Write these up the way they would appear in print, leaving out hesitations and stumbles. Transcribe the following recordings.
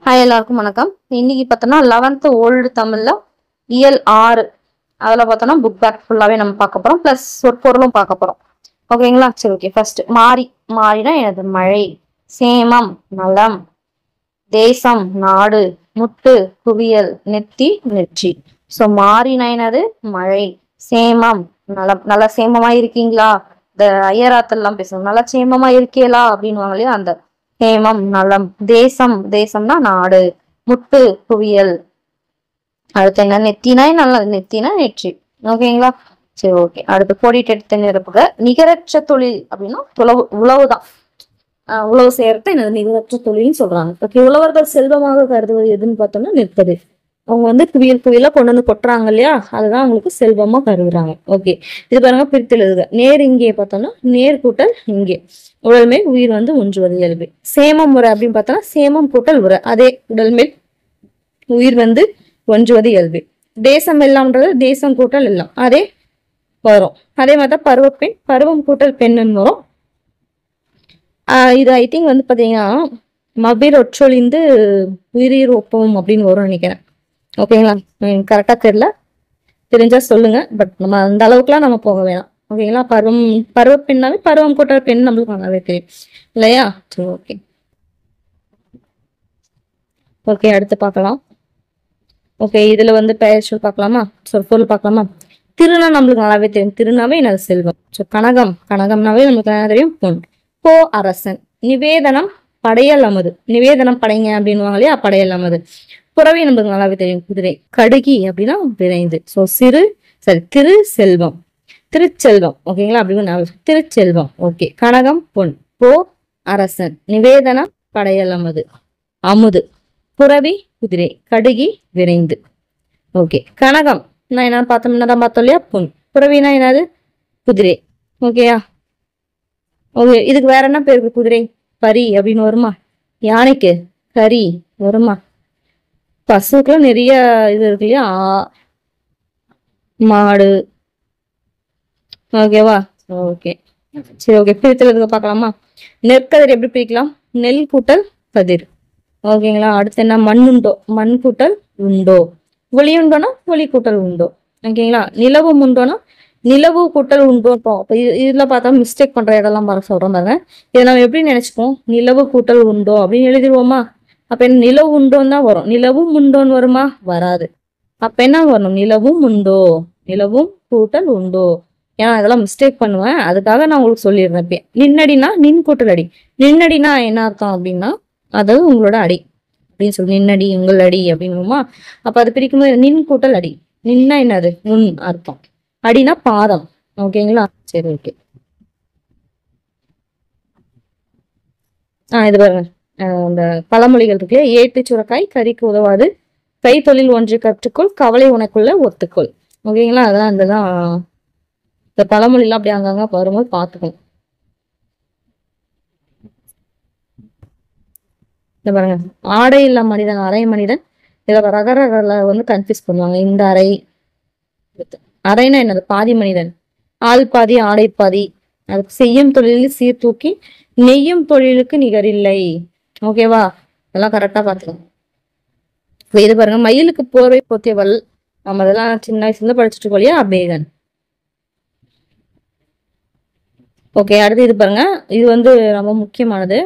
Hi எல்லாருக்கும் வணக்கம். இன்னைக்கு பார்த்தோம்னா 11th ஓல்டு தமிழ்ல இயல் 6 அதில் பார்த்தோம்னா புக் பேக் ஃபுல்லாவே நம்ம பார்க்க போறோம். பிளஸ் சொற்பொருளும் பார்க்க போறோம். ஓகேங்களா? சரி, ஓகே. ஃபர்ஸ்ட் மாறினா எனது மழை, சேமம் நலம், தேசம் நாடு, முட்டு குவியல், நெத்தி நெற்றி. ஸோ மாறினா என்னது மழை, சேமம் நலம். நல்லா சேமமா இருக்கீங்களா? இந்த ஐயராத்தெல்லாம் பேசுவோம், நல்லா சேமமா இருக்கீங்களா அப்படின்வாங்க இல்லையா, அந்த சேமம் நலம். தேசம்னா நாடு, முட்டு குவியல். அடுத்து என்ன? நெத்தினா நல்லா, நெத்தினா நெற்றி. ஓகேங்களா? சரி, ஓகே. அடுத்து கோடிட்டு நிரப்புக. நிகரற்ற தொழில் அப்படின்னா உழவுதான். உழவு செய்யறது என்னது நிகரற்ற தொழில்னு சொல்றாங்க. ஓகே. உழவர்கள் செல்வமாக கருதுவது எதுன்னு பார்த்தோம்னா நிற்பது. அவங்க குவியலா கொண்டு வந்து கொட்டுறாங்க இல்லையா, அதுதான் அவங்களுக்கு செல்வமா கருதுறாங்க. ஓகே. இது பாருங்க, பிரித்து எழுதுக. நேர் இங்கே பார்த்தோம்னா நேர் கூட்டல் இங்கே. உடல் மேல் உயிர் ஒன்றுவது இயல்பு. சேமம் முறை அப்படின்னு பார்த்தோம்னா சேமம் கூட்டல் உரை, அதே உடல் மேல் உயிர் ஒன்றுவது இயல்பு. தேசம் எல்லாம்ன்றது தேசம் கூட்டல் எல்லாம், அதே வரும். அதே மாதிரிதான் பருவப்பெண், பருவம் கூட்டல் பெண்ணுன்னு வரும். இது ஐ திங்க் பாத்தீங்கன்னா மபிர் ஒற்றொழிந்து உயிர் ஒப்பவும் அப்படின்னு வரும் நினைக்கிறேன். ஓகேங்களா? கரெக்டா தெரியல, தெரிஞ்சா சொல்லுங்க. பட் நம்ம அந்த அளவுக்குலாம் நம்ம போக வேணாம். ஓகேங்களா? பருவப்பெண்ணாவே பருவம் கூட்டல் பெண் நம்மளுக்கு நல்லாவே தெரியும் இல்லையா? சரி, ஓகே. ஓகே, அடுத்து பார்க்கலாம். ஓகே, இதுல பெயர் சொல் பார்க்கலாமா, சொற்பொருள் பார்க்கலாமா? திருநா நம்மளுக்கு நல்லாவே தெரியும். திருநாவே எனது செல்வம். ஸோ கனகம்னாவே நம்மளுக்கு நல்லா தெரியும், பொன். போ அரசன். நிவேதனம் படையல் அமது. நிவேதனம் படைங்க அப்படின்வாங்க இல்லையா, படையல் அமது. புறவை நம்மளுக்கு நல்லாவே தெரியும், குதிரை. கடுகி அப்படின்னா விரைந்து. ஸோ திரு செல்வம், திருச்செல்வம். ஓகேங்களா? அப்படி திருச்செல்வம். ஓகே. கனகம் பொன். போ அரசன். நிவேதனம் படையல் அமுது. புறவி குதிரை. கடுகி விரைந்து. ஓகே. கனகம் நான் என்ன பார்த்தோம் இல்லையா, பொன். புறவினா என்னது? குதிரை. ஓகேயா? ஓகே. இதுக்கு வேற என்ன பேருக்கு? குதிரை பரி அப்படின்னு வருமா? யானைக்கு கரி வருமா? பசுக்கெல்லாம் நிறைய இது இருக்கு இல்லையா, மாடு. ஓகேவா? ஓகே, சரி, ஓகே. பிரித்தல் பார்க்கலாமா? நெற்கதிர் எப்படி பிரிக்கலாம்? நெல் கூட்டல் கதிர். ஓகேங்களா? அடுத்து என்ன? மண்ணுண்டோ, மண் கூட்டல் உண்டோ. ஒளியுண்டோனா ஒளி கூட்டல் உண்டோ. ஓகேங்களா? நிலவு உண்டோனா நிலவு கூட்டல் உண்டோ. அப்ப இதுல பார்த்தா மிஸ்டேக் பண்ற இடம்லாம் சொல்றோம் பாருங்க. இதை நம்ம எப்படி நினைச்சுப்போம்? நிலவு கூட்டல் உண்டோ அப்படின்னு எழுதிடுவோமா? அப்ப என்ன, நிலவு உண்டோன்னு தான் வரும். நிலவும் உண்டோன்னு வருமா? வராது. அப்ப என்ன வரணும்? நிலவும் உண்டோ, நிலவும் கூட்டல் உண்டோ. ஏன்னா இதெல்லாம் மிஸ்டேக் பண்ணுவேன், அதுக்காக நான் உங்களுக்கு சொல்லிடுறேன். நின்னடினா நின் கூட்டல் அடி. நின்னடினா என்ன அர்த்தம் அப்படின்னா, அதாவது உங்களோட அடி அப்படின்னு சொல்லி, நின்னடி உங்கள் அடி அப்படின்னுமா. அப்ப அது பிரிக்கும்போது நின் கூட்டல் அடி. நின்னா என்னது? முன் அர்த்தம். அடினா பாதம். ஓகேங்களா? சரி, ஓகே. இது பாருங்க, இந்த பழமொழிகள் இருக்கு. ஏட்டு சுரக்காய் கறிக்கு உதவாது, கைத்தொழில் ஒன்று கற்றுக்கொள், கவலை உனக்குள்ள ஒத்துக்கொள். ஓகேங்களா? அதெல்லாம் இந்த பழமொழிலாம் அப்படி அங்கங்க வரும்போது பார்த்துக்கணும். இந்த பாருங்க, ஆடை இல்ல மனிதன் அரை மனிதன். இத ரகரகளை கன்ஃபியூஸ் பண்ணுவாங்க. இந்த அரைனா என்னது? பாதி மனிதன். ஆள் பாதி ஆடை பாதி. அதுக்கு செய்யும் தொழிலில் சீர்தூக்கி நெய்யும் தொழிலுக்கு நிகரில்லை. ஓகேவா? இதெல்லாம் கரெக்டா பாத்துக்கணும். இது பாருங்க, மயிலுக்கு போர்வை போத்தியவள். நம்ம அதெல்லாம் சின்ன வயசுல இருந்து படிச்சுட்டு இருக்கோம் இல்லையா, பேகன். ஓகே. அடுத்து இது பாருங்க, இது ரொம்ப முக்கியமானது.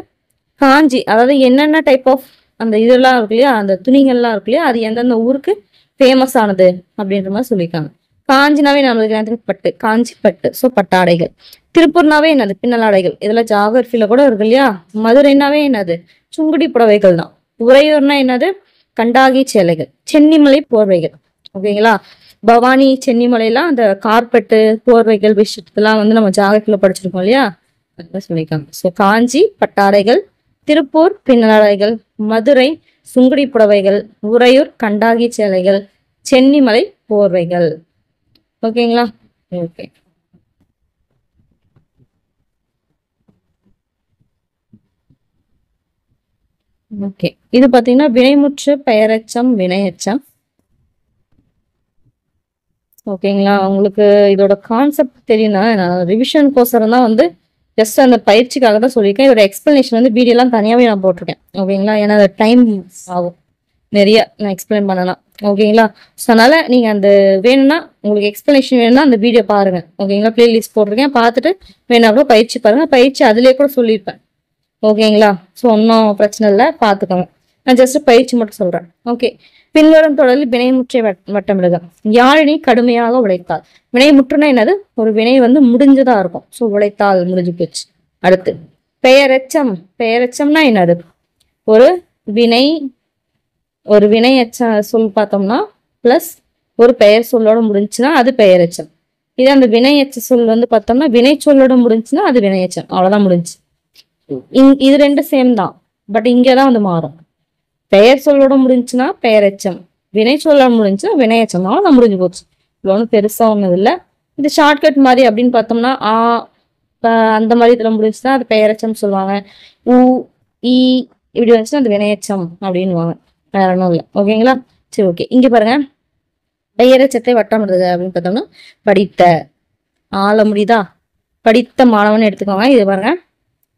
காஞ்சி, அதாவது என்னென்ன டைப் ஆஃப் அந்த இதெல்லாம் இருக்கு இல்லையா, அந்த துணிகள்லாம் இருக்கு இல்லையா, அது எந்தெந்த ஊருக்கு ஃபேமஸ் ஆனது அப்படின்ற மாதிரி சொல்லியிருக்காங்க. காஞ்சினாவே நம்மளுக்கு பட்டு, காஞ்சி பட்டு. ஸோ பட்டாடைகள். திருப்பூர்னாவே என்னது? பின்னலாடைகள். இதுல ஜாகிரபில கூட இருக்கு இல்லையா. மதுரைனாவே என்னது? சுங்குடி புடவைகள் தான். உறையூர்னா என்னது? கண்டாகி சேலைகள். சென்னிமலை போர்வைகள். ஓகேங்களா? பவானி சென்னிமலைலாம் அந்த கார்பெட்டு போர்வைகள் விஷயத்தெல்லாம் நம்ம ஜாகிரபில படிச்சிருக்கோம் இல்லையா, அதுதான் சொல்லியிருக்காங்க. ஸோ காஞ்சி பட்டாடைகள், திருப்பூர் பின்னலாடைகள், மதுரை சுங்குடி புடவைகள், உறையூர் கண்டாகி சேலைகள், சென்னிமலை போர்வைகள். ஓகேங்களா? ஓகே. ஓகே. இது பாத்தீங்கன்னா வினைமுற்று பெயரெச்சம் வினையெச்சம். ஓகேங்களா? உங்களுக்கு இதோட கான்செப்ட் தெரியும்னா, நான் ரிவிஷன் கோசரம் தான் ஜஸ்ட் அந்த பயிற்சிக்காக தான் சொல்லியிருக்கேன். இதோட எக்ஸ்பிளனேஷன் வந்து வீடியோலாம் தனியாகவே நான் போட்டிருக்கேன். ஓகேங்களா? ஏன்னா அது டைம் ஆகும் நிறைய நான் எக்ஸ்பிளைன் பண்ணலாம். ஓகேங்களா? ஸோ அதனால நீங்க அந்த வேணும்னா உங்களுக்கு எக்ஸ்பிளனேஷன் வேணும்னா அந்த வீடியோ பாருங்க. ஓகேங்களா? பிளேலிஸ்ட் போட்டிருக்கேன், பார்த்துட்டு வேணா கூட பயிற்சி பாருங்க. பயிற்சி அதுலேயே கூட சொல்லியிருப்பேன். ஓகேங்களா? ஸோ ஒன்றும் பிரச்சனை இல்லை, பார்த்துக்கோங்க. நான் ஜஸ்ட் பயிற்சி மட்டும் சொல்றேன். ஓகே. பின்வரும் தொடரில் வினைமுற்றை வட்டமிடுக. யாழினி கடுமையாக உழைத்தாள். வினைமுற்றுனா என்னது? ஒரு வினை வந்து முடிஞ்சதா இருக்கும். ஸோ உழைத்தால் முடிஞ்சு போச்சு. அடுத்து பெயரெச்சம். பெயரெச்சம்னா என்னது? ஒரு வினை, ஒரு வினை எச்ச சொல் பார்த்தோம்னா பிளஸ் ஒரு பெயர் சொல்லோட முடிஞ்சுன்னா அது பெயரெச்சம். இதே அந்த வினை எச்ச சொல் வந்து பார்த்தோம்னா வினை சொல்லோட முடிஞ்சுன்னா அது வினையச்சம். அவ்வளவுதான் முடிஞ்சு. இது ரெண்டு சேம் தான், பட் இங்கதான் வந்து மாறும். பெயர் சொல்லோட முடிஞ்சுன்னா பெயரெச்சம், வினை சொல்லோட முடிஞ்சுன்னா வினையச்சம். அவ்வளவுதான் முடிஞ்சு போச்சு. இவ்வளோ ஒன்றும் பெருசா ஒன்றும் இல்லை. இது ஷார்ட்கட் மாதிரி அப்படின்னு பார்த்தோம்னா அந்த மாதிரி இதுல முடிஞ்சுன்னா அது பெயரெச்சம் சொல்லுவாங்க. உ இ இப்படி வந்துச்சுன்னா அது வினையச்சம் அப்படின்னுவாங்க. வேற ஒன்றும் இல்லை. ஓகேங்களா? சரி, ஓகே. இங்க பாருங்க, பெயரெச்சத்தை வட்டமிடுது அப்படின்னு பார்த்தோம்னா படித்த, ஆள முடியுதா? படித்த மாணவன் எடுத்துக்கோங்க. இது பாருங்க,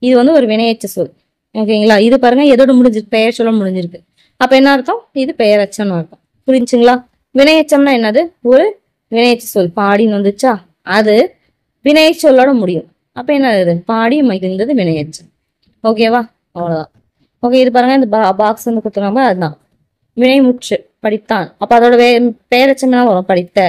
இது வந்து ஒரு வினையச்ச சொல். ஓகேங்களா? இது பாருங்க எதோட முடிஞ்சிருக்கு? பெயர் சொல்ல முடிஞ்சிருக்கு. அப்ப என்ன அர்த்தம்? இது பெயரெச்சம்னு அர்த்தம். புரிஞ்சுங்களா? வினையச்சம்னா என்னது? ஒரு வினையச்ச சொல். பாடின்னு வந்துச்சா, அது வினை சொல்லோட முடியும். அப்ப என்ன இது? பாடி மகிழ்ந்தது வினையச்சம். ஓகேவா? அவ்வளவுதான். ஓகே. இது பாருங்க, இந்த பாக்ஸ் வந்து கொடுத்துருக்காங்க, அதுதான் வினைமுற்று. படித்தான். அப்ப அதோட பெயரெச்சம் என்ன வரும்? படித்த.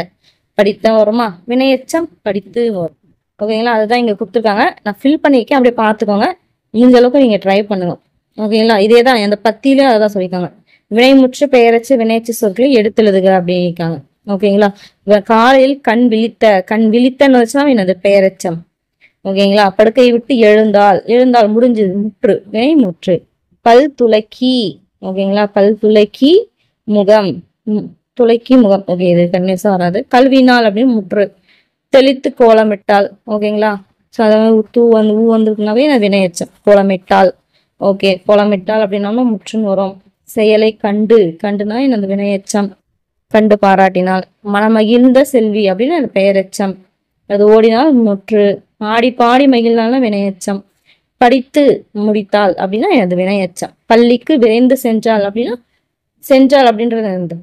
படித்த வருமா? வினையச்சம் படித்து வரும். ஓகேங்களா? அதுதான் இங்க கொடுத்துருக்காங்க. நான் ஃபில் பண்ணியிருக்கேன், அப்படியே பார்த்துக்கோங்க. முடிஞ்ச அளவுக்கு நீங்க ட்ரை பண்ணுங்க. ஓகேங்களா? இதேதான் அந்த பத்தியிலே அதான் சொல்லியிருக்காங்க. வினைமுற்று பெயரச்சு வினையச்சு சொற்களை எடுத்தெழுதுக அப்படின்னுக்காங்க. ஓகேங்களா? காலையில் கண் விழித்த. கண் விழித்தன்னு வச்சுன்னா என்னது? பெயரெச்சம். ஓகேங்களா? படுக்கை விட்டு எழுந்தால். எழுந்தால் முடிஞ்சது, முற்று, வினைமுற்று. பல் துலக்கி. ஓகேங்களா? பல் துலக்கி முகம், துளைக்கி முகம். ஓகே, இது கன்னியஸா வராது. கல்வினால் அப்படின்னு முற்று. தெளித்து கோலமிட்டால். ஓகேங்களா? ஸோ அதாவது ஊ வந்துருக்குனாவே நான் வினையச்சம். கோலமிட்டால். ஓகே, கோலமிட்டால் அப்படின்னாலும் முற்றுன்னு வரும். செயலை கண்டு. கண்டுனா என்னது? வினையச்சம். கண்டு பாராட்டினால். மனமகிழ்ந்த செல்வி அப்படின்னு அது பெயரெச்சம். அது ஓடினால் முற்று. ஆடி பாடி மகிழ்ந்தாலும் வினையச்சம். படித்து முடித்தாள் அப்படின்னா எனது வினையச்சம். பள்ளிக்கு விரைந்து சென்றாள் அப்படின்னா சென்றாள் அப்படின்றது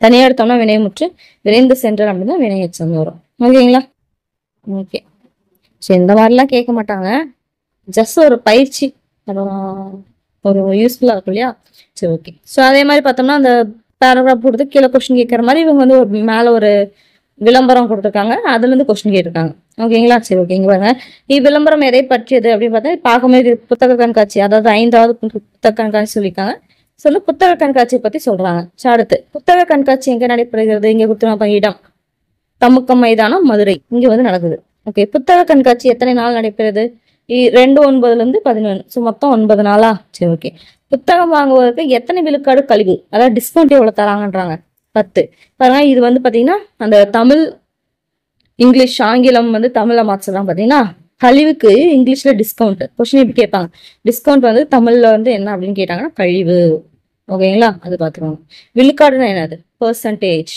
தனியா எடுத்தோம்னா வினைமுற்று. விரைந்து சென்றாள் அப்படின்னா வினையச்சம் வரும். ஓகேங்களா? ஓகே. சரி, இந்த மாதிரிலாம் கேட்க மாட்டாங்க. ஜஸ்ட் ஒரு பயிற்சி, ஒரு யூஸ்ஃபுல்லா இருக்கும் இல்லையா? சரி, ஓகே. ஸோ அதே மாதிரி பார்த்தோம்னா அந்த பேராகிராஃப் கொடுத்து கீழே கொஸ்டின் கேட்கற மாதிரி இவங்க வந்து ஒரு மேல ஒரு விளம்பரம் கொடுத்துருக்காங்க, அதுல இருந்து கொஸ்டின் கேட்டிருக்காங்க. ஓகேங்களா? சரி, ஓகே. இங்க பாருங்க, இவ்விளம்பரம் எதை பற்றியது அப்படின்னு பார்த்தா பார்க்கும்போது புத்தக கண்காட்சி, அதாவது 5வது புத்தக கண்காட்சி சொல்லியிருக்காங்க. சொல்லு புத்தக கண்காட்சியை பத்தி சொல்றாங்க. அடுத்து புத்தக கண்காட்சி எங்க நடைபெறுகிறது? இங்க கொடுத்துருவாங்க இடம், தமுக்கம் மைதானம், மதுரை. இங்க வந்து நடக்குது. ஓகே. புத்தக கண்காட்சி எத்தனை நாள் நடைபெறுது? 2/9 ஸோ மொத்தம் 9 நாளா? சரி, ஓகே. புத்தகம் வாங்குவதற்கு எத்தனை விழுக்காடு கழிவு, அதாவது டிஸ்கவுண்ட் எவ்வளவு தராங்கன்றாங்க? 10. பாருங்க, இது வந்து பாத்தீங்கன்னா அந்த தமிழ் இங்கிலீஷ் ஆங்கிலம் வந்து தமிழ்ல மாற்றலாம். பாத்தீங்கன்னா கழிவுக்கு இங்கிலீஷ்ல டிஸ்கவுண்ட். கொஸ்டின் எப்படி கேட்பாங்க? டிஸ்கவுண்ட் வந்து தமிழ்ல வந்து என்ன அப்படின்னு கேட்டாங்கன்னா கழிவு. ஓகேங்களா? அது பாத்துக்கோங்க. விழுக்காடுனா என்னது? பெர்சன்டேஜ்.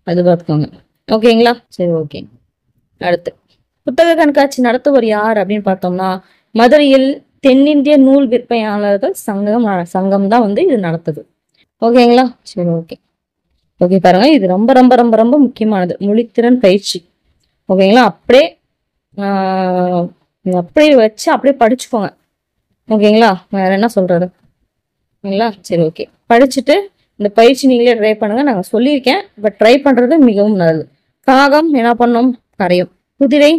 அது பாத்துக்கோங்க. ஓகேங்களா? சரி, ஓகே. அடுத்து புத்தக கண்காட்சி நடத்துவர் யார் அப்படின்னு பார்த்தோம்னா மதுரையில் தென்னிந்திய நூல் விற்பனையாளர்கள் சங்கம் தான் வந்து இது நடத்துது. ஓகேங்களா? சரி, ஓகே. ஓகே, பாருங்க, இது ரொம்ப ரொம்ப ரொம்ப ரொம்ப முக்கியமானது, மொழித்திறன் பயிற்சி. ஓகேங்களா? அப்படியே வச்சு அப்படியே படிச்சுக்கோங்க. ஓகேங்களா? வேற என்ன சொல்றது? ஓகேங்களா? சரி, ஓகே. படிச்சுட்டு இந்த பயிற்சி நீங்களே ட்ரை பண்ணுங்க. நாங்க சொல்லியிருக்கேன், பட் ட்ரை பண்றது மிகவும் நல்லது. காகம் என்ன பண்ணும்? கரையும். குதிரை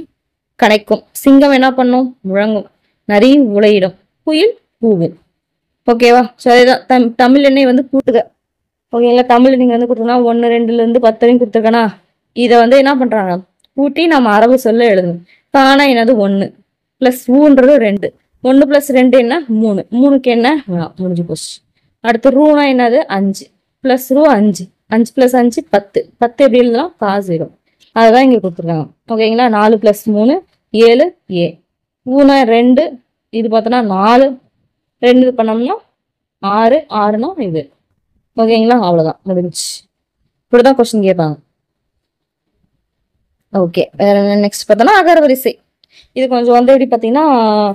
கனைக்கும். சிங்கம் என்ன பண்ணும்? முழங்கும். நரி உலையிடும். குயில் கூவும். ஓகேவா? ஸோ அதுதான் தமிழ் எண்ணெய் வந்து கூட்டுக. ஓகேங்களா? தமிழ் நீங்க வந்து கொடுத்தோம்னா 1, 2ல இருந்து 10 வரைக்கும் கொடுத்துருக்கனா, இதை வந்து என்ன பண்றாங்க? கூட்டி நம்ம அரபு சொல்ல எழுதணும். காணா என்னது? 1 + ஊன்றது 2. 1 + 2 என்ன? 3. 3க்கு என்ன? முடிஞ்சு போச்சு. அடுத்து ரூனா என்னது? 5 + ரூ 5. 5 + 5 10. 10 எப்படி எழுதலாம்? காசு. அதுதான் இங்க கொடுத்துருக்காங்க. ஓகேங்களா? 4 + 3 7 ஏ. ஊனா 2, இது பார்த்தோன்னா 4, 2 இது பண்ணோம்னா 6, 6னா இது. ஓகேங்களா? அவ்வளவுதான், முடிஞ்சிச்சு. இப்படிதான் கொஸ்டின் கேட்பாங்க. ஓகே. வேற நெக்ஸ்ட் பார்த்தோம்னா அகர வரிசை. இது கொஞ்சம் வந்து எப்படி பார்த்தீங்கன்னா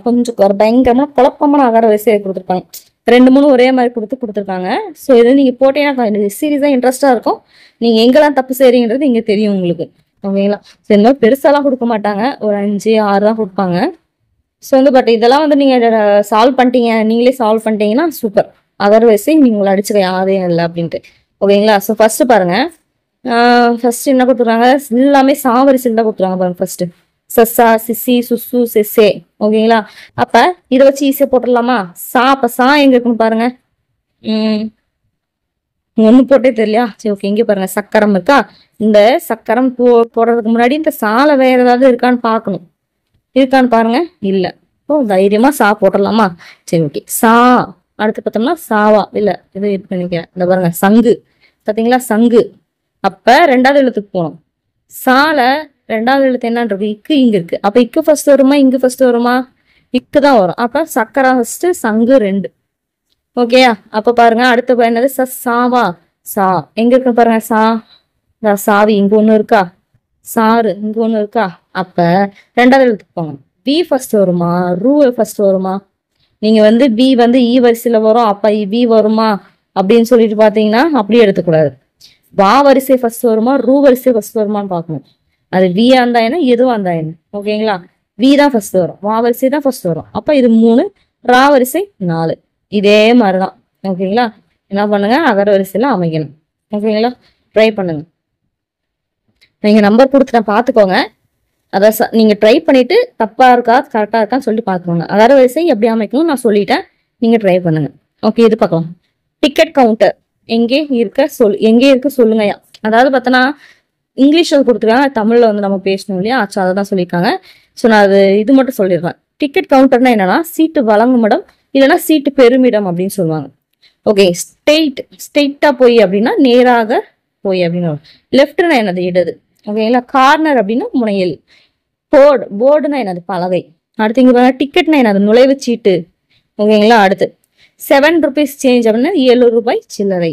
கொஞ்சம் ஒரு பயங்கரமா குழப்பமான அகர வரிசையை கொடுத்துருப்பாங்க. 2 3 ஒரே மாதிரி கொடுத்துருக்காங்க. ஸோ இது நீங்க போட்டீங்கன்னா சீரியஸா இன்ட்ரெஸ்டா இருக்கும். நீங்க எங்கெல்லாம் தப்பு செய்றீங்கன்றது இங்க தெரியும் உங்களுக்கு. ஓகேங்களா? ஸோ இந்த மாதிரி பெருசாலாம் கொடுக்க மாட்டாங்க. ஒரு 5 6 தான் கொடுப்பாங்க. ஸோ வந்து பட் இதெல்லாம் வந்து நீங்க சால்வ் பண்ணிட்டீங்க, நீங்களே சால்வ் பண்ணிட்டீங்கன்னா சூப்பர். அதர்வைஸ் நீங்க அடிச்சுக்க யாரையும் இல்லை அப்படின்ட்டு. ஓகேங்களா? ஸோ ஃபர்ஸ்ட் பாருங்க. ஃபர்ஸ்ட் என்ன கொடுத்துருக்காங்க, எல்லாமே சாவரிசையில் தான் கொடுத்துருக்காங்க பாருங்க. ஃபர்ஸ்ட் சசா சிசி சுசு செசே. ஓகேங்களா? அப்ப இதை வச்சு ஈஸியா போட்டுடலாமா? அப்ப எங்க இருக்குன்னு பாருங்க. ஒண்ணு போட்டே தெரியலையா? சரி ஓகே, இங்க பாருங்க சக்கரம் இருக்கா. இந்த சக்கரம் போடுறதுக்கு முன்னாடி இந்த சாலை வேற ஏதாவது இருக்கான்னு பாக்கணும். இருக்கான்னு பாருங்க. இல்ல. தைரியமா போட்டுடலாமா? சரி ஓகே. அடுத்து பார்த்தோம்னா சாவா இல்ல இது நினைக்கிறேன். இந்த பாருங்க சங்கு. பாத்தீங்களா? சங்கு. அப்ப 2வது எழுத்துக்கு போகணும். சால 2வது எழுத்து என்னன்றது இக்கு இங்க இருக்கு. அப்ப இக்கு ஃபர்ஸ்ட் வருமா இங்கு ஃபர்ஸ்ட் வருமா? இக்கு தான் வரும். அப்ப சக்கரம் ஃபர்ஸ்ட், சங்கு 2. ஓகேயா? அப்ப பாருங்க அடுத்து என்னது சாவா. எங்க இருக்கு பாருங்க. சாவி இங்க ஒண்ணு இருக்கா, சாறு இங்க ஒண்ணு இருக்கா. அப்ப 2வது எழுத்துக்கு போங்க. பி ஃபர்ஸ்ட் வருமா ரூ ஃபர்ஸ்ட் வருமா? நீங்க வந்து பி வந்து ஈ வரிசையில வரும், அப்ப பி வருமா அப்படின்னு சொல்லிட்டு பாத்தீங்கன்னா அப்படியே எடுத்துக்கூடாது. வா வரிசை ஃபர்ஸ்ட் வருமா ரூ வரிசை ஃபர்ஸ்ட் வருமான்னு பாக்கணும். அது வியா இருந்தா என்ன எதுவா இருந்தா என்ன. ஓகேங்களா? வி தான் ஃபர்ஸ்ட் வரும், வா வரிசை தான் ஃபர்ஸ்ட் வரும். அப்ப இது 3, ரா வரிசை 4. இதே மாதிரிதான். ஓகேங்களா? என்ன பண்ணுங்க, அகர வரிசையில அமைக்கணும். ஓகேங்களா? ட்ரை பண்ணுங்க. நீங்க நம்பர் கொடுத்துட்டேன் பாத்துக்கோங்க. அதான் நீங்க ட்ரை பண்ணிட்டு தப்பா இருக்கா கரெக்டா இருக்கான்னு சொல்லி பாத்துக்கோங்க. அகர வரிசை எப்படி அமைக்கணும் நான் சொல்லிட்டேன், நீங்க ட்ரை பண்ணுங்க. ஓகே, இது பார்க்கலாம். டிக்கெட் கவுண்டர் எங்கே இருக்கு சொல்லுங்கயா. அதாவது பார்த்தோன்னா இங்கிலீஷ்ல கொடுத்துருக்காங்க, தமிழ்ல வந்து நம்ம பேசணும் இல்லையா? ஆச்சு, அதை தான் சொல்லியிருக்காங்க. ஸோ நான் இது மட்டும் சொல்லிடுறேன். டிக்கெட் கவுண்டர்னா என்னன்னா சீட்டு வழங்கும் இடம் இல்லைன்னா சீட்டு பெருமிடம் அப்படின்னு சொல்லுவாங்க. ஓகே, ஸ்ட்ரெயிட்டா போய் அப்படின்னா நேராக போய் அப்படின்னு. லெஃப்ட்னா என்னது இடது. ஓகேங்களா? கார்னர் அப்படின்னா முனையில். போர்டுனா என்னது பலகை. அடுத்து இங்க டிக்கெட்னா என்னது நுழைவுச்சீட்டு. ஓகேங்களா? அடுத்து 7 rupees சேஞ்ச் அப்படின்னா 7 ரூபாய் சில்லறை.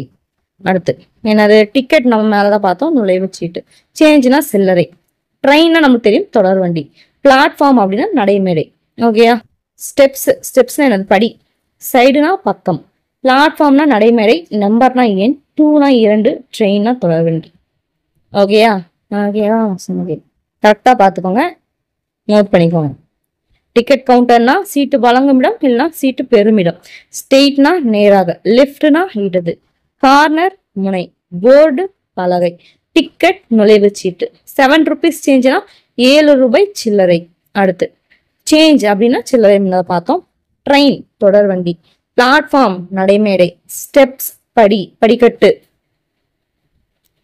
அடுத்து என்னது டிக்கெட் நம்ம மேலதான் பார்த்தோம், நுழைவுச்சீட்டு. சேஞ்ச்னா சில்லறை. ட்ரெயின்னா நமக்கு தெரியும் தொடர் வண்டி. பிளாட்ஃபார்ம் அப்படின்னா நடைமேடை. ஓகேயா? ஸ்டெப்ஸ்னா என்னது படி. சைடுனா பக்கம். பிளாட்ஃபார்ம்னா நடைமேடை. நம்பர்னா எண். 2னா 2. ட்ரெயின்னா தொடர் வண்டி. ஓகேயா? கரெக்டா பாத்துக்கோங்க, நோட் பண்ணிக்கோங்க. டிக்கெட் கவுண்டர்னா சீட்டு வழங்கும் இடம் இல்லைன்னா சீட்டு பெருமிடம். ஸ்ட்ரெயிட்னா நேராக, லெஃப்ட்னா இடது, கார்னர் முனை, போர்டு பலகை, டிக்கெட் நுழைவுச்சீட்டு. 7 rupees சேஞ்ச்னா 7 ரூபாய் சில்லறை. அடுத்து சேஞ்ச் அப்படின்னா சில்லறை பார்த்தோம். ட்ரெயின் தொடர் வண்டி. பிளாட்ஃபார்ம் நடைமேடை. ஸ்டெப்ஸ்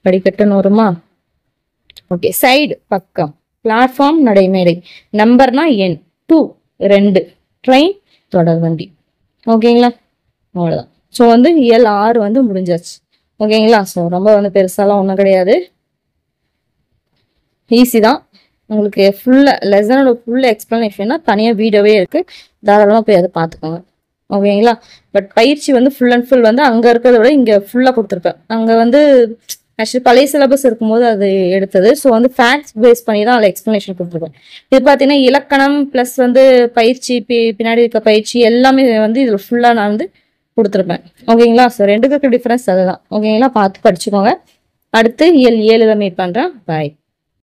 படிக்கட்டுன்னு வருமா? ஓகே, சைடு பக்கம். பிளாட்ஃபார்ம் நடைமேடை. நம்பர்னா எண். 2 2. ட்ரெயின் தொடர் வண்டி. ஓகேங்களா? அவ்வளவுதான். ஸோ வந்து இயல் 6 வந்து முடிஞ்சாச்சு. ஓகேங்களா? ஸோ ரொம்ப வந்து பெருசாலாம் ஒன்றும் கிடையாது, ஈஸி தான். உங்களுக்கு லெசனோட ஃபுல் எக்ஸ்பிளனேஷன்னா தனியாக வீடியோவே இருக்கு, தாராளமாக போய் அதை பார்த்துக்கோங்க. ஓகேங்களா? பட் பயிற்சி வந்து ஃபுல் அண்ட் ஃபுல் வந்து அங்கே இருக்கிறத விட இங்கே ஃபுல்லாக கொடுத்துருப்பேன். அங்கே வந்து ஆக்சுவலி பழைய சிலபஸ் இருக்கும்போது அது எடுத்தது. ஸோ வந்து ஃபேக்ட்ஸ் பேஸ் பண்ணி தான் அதில் எக்ஸ்பிளனேஷன் கொடுத்துருக்கேன். இது பார்த்தீங்கன்னா இலக்கணம் ப்ளஸ் வந்து பயிற்சி, பின்னாடி இருக்க பயிற்சி எல்லாமே வந்து இதில் ஃபுல்லாக நான் வந்து கொடுத்துருப்பேன். ஓகேங்களா? ஸோ 2க்கு டிஃபரன்ஸ் அதுதான். ஓகேங்களா? பார்த்து படிச்சுக்கோங்க. அடுத்து இயல் 7 மீட் பண்ணுறேன். பாய்.